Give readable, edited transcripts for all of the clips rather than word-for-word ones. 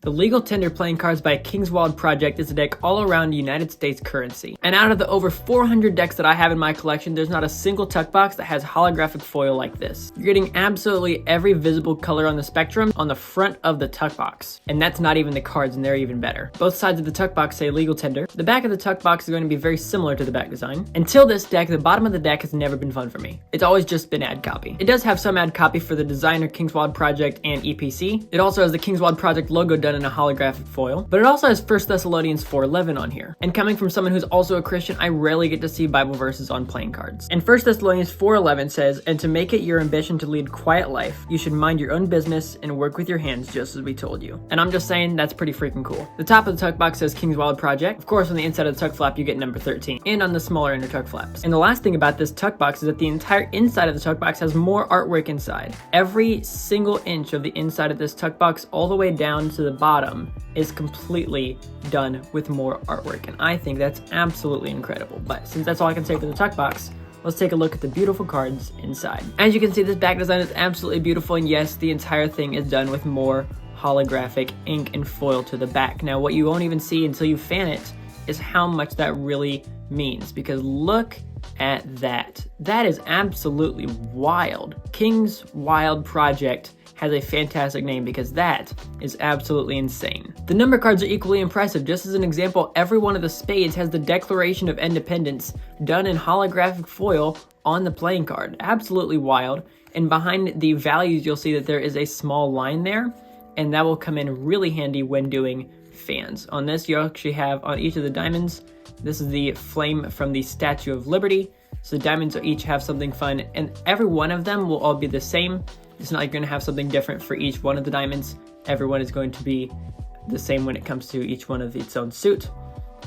The Legal Tender playing cards by Kingswild Project is a deck all around United States currency. And out of the over 400 decks that I have in my collection, there's not a single tuck box that has holographic foil like this. You're getting absolutely every visible color on the spectrum on the front of the tuck box. And that's not even the cards, and they're even better. Both sides of the tuck box say Legal Tender. The back of the tuck box is going to be very similar to the back design. Until this deck, the bottom of the deck has never been fun for me. It's always just been ad copy. It does have some ad copy for the designer Kingswild Project and EPC. It also has the Kingswild Project logo done in a holographic foil, but it also has 1 Thessalonians 4:11 on here. And coming from someone who's also a Christian, I rarely get to see Bible verses on playing cards. And 1 Thessalonians 4:11 says, "And to make it your ambition to lead quiet life, you should mind your own business and work with your hands just as we told you." And I'm just saying, that's pretty freaking cool. The top of the tuck box says Kingswild Project. Of course, on the inside of the tuck flap, you get number 13, and on the smaller inner tuck flaps. And the last thing about this tuck box is that the entire inside of the tuck box has more artwork inside. Every single inch of the inside of this tuck box, all the way down to the bottom, is completely done with more artwork, and I think that's absolutely incredible. But since that's all I can say for the tuck box, let's take a look at the beautiful cards inside. As you can see, this back design is absolutely beautiful, and yes, the entire thing is done with more holographic ink and foil to the back. Now, what you won't even see until you fan it is how much that really means, because look at that. That is absolutely wild. Kingswild Project has a fantastic name because that is absolutely insane. The number cards are equally impressive. Just as an example, every one of the spades has the Declaration of Independence done in holographic foil on the playing card. Absolutely wild. And behind the values, you'll see that there is a small line there, and that will come in really handy when doing fans. On this, you actually have on each of the diamonds, this is the flame from the Statue of Liberty. So the diamonds will each have something fun, and every one of them will all be the same. It's not like you're going to have something different for each one of the diamonds. Everyone is going to be the same when it comes to each one of its own suit.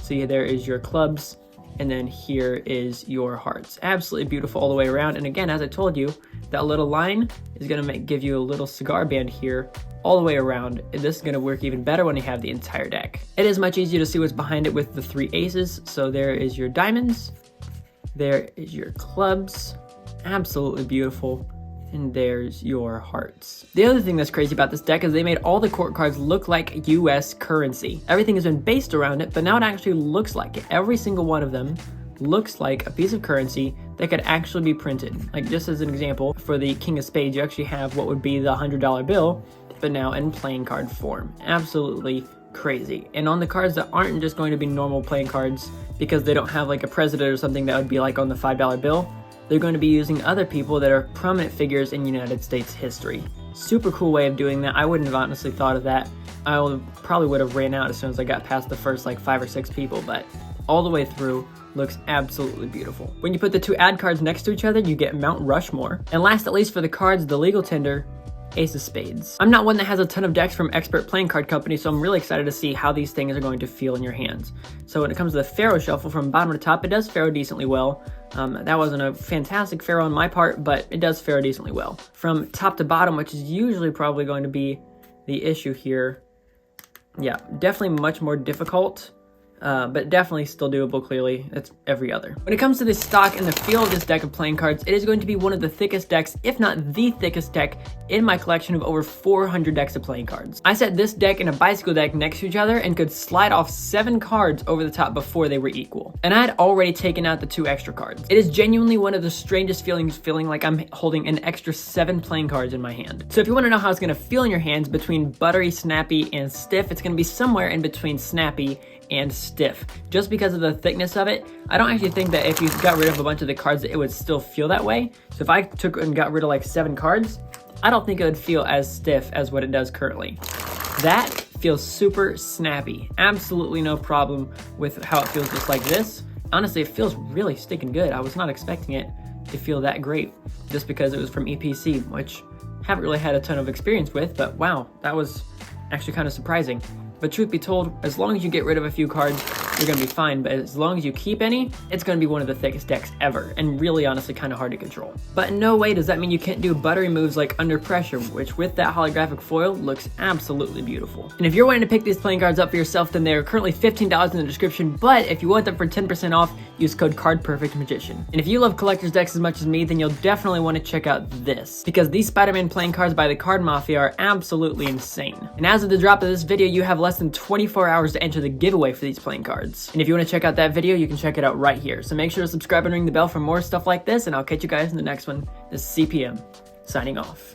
So yeah, there is your clubs, and then here is your hearts. Absolutely beautiful all the way around. And again, as I told you, that little line is going to give you a little cigar band here all the way around. And this is going to work even better when you have the entire deck. It is much easier to see what's behind it with the 3 aces. So there is your diamonds. There is your clubs. Absolutely beautiful. And there's your hearts. The other thing that's crazy about this deck is they made all the court cards look like US currency. Everything has been based around it, but now it actually looks like it. Every single one of them looks like a piece of currency that could actually be printed. Like, just as an example, for the King of Spades, you actually have what would be the $100 bill, but now in playing card form. Absolutely crazy. And on the cards that aren't just going to be normal playing cards because they don't have like a president or something that would be like on the $5 bill, they're going to be using other people that are prominent figures in United States history. Super cool way of doing that. I wouldn't have honestly thought of that. I probably would have ran out as soon as I got past the first like 5 or 6 people, but all the way through looks absolutely beautiful. When you put the 2 ad cards next to each other, you get Mount Rushmore. And last at least for the cards, the Legal Tender, Ace of Spades. I'm not one that has a ton of decks from expert playing card companies, so I'm really excited to see how these things are going to feel in your hands. So when it comes to the Faro shuffle, from bottom to top, it does Faro decently well. That wasn't a fantastic Faro on my part, but it does Faro decently well. From top to bottom, which is usually probably going to be the issue here, yeah, definitely much more difficult. But definitely still doable, clearly. It's every other. When it comes to the stock and the feel of this deck of playing cards, it is going to be one of the thickest decks, if not the thickest deck, in my collection of over 400 decks of playing cards. I set this deck and a bicycle deck next to each other and could slide off 7 cards over the top before they were equal. And I had already taken out the 2 extra cards. It is genuinely one of the strangest feelings, feeling like I'm holding an extra 7 playing cards in my hand. So if you want to know how it's going to feel in your hands between buttery, snappy, and stiff, it's going to be somewhere in between snappy and stiff. Just because of the thickness of it, I don't actually think that if you got rid of a bunch of the cards that it would still feel that way. So if I took and got rid of like 7 cards, I don't think it would feel as stiff as what it does currently. That feels super snappy. Absolutely no problem with how it feels just like this. Honestly, it feels really stinking good. I was not expecting it to feel that great just because it was from EPC, which I haven't really had a ton of experience with, but wow, that was actually kind of surprising. But truth be told, as long as you get rid of a few cards, you're going to be fine. But as long as you keep any, it's going to be one of the thickest decks ever. And really, honestly, kind of hard to control. But in no way does that mean you can't do buttery moves like Under Pressure, which with that holographic foil looks absolutely beautiful. And if you're wanting to pick these playing cards up for yourself, then they're currently $15 in the description. But if you want them for 10% off, use code CardPerfectMagician. And if you love collector's decks as much as me, then you'll definitely want to check out this, because these Spider-Man playing cards by the Card Mafia are absolutely insane. And as of the drop of this video, you have less than 24 hours to enter the giveaway for these playing cards. And if you want to check out that video, you can check it out right here. So make sure to subscribe and ring the bell for more stuff like this, and I'll catch you guys in the next one. This is CPM, signing off.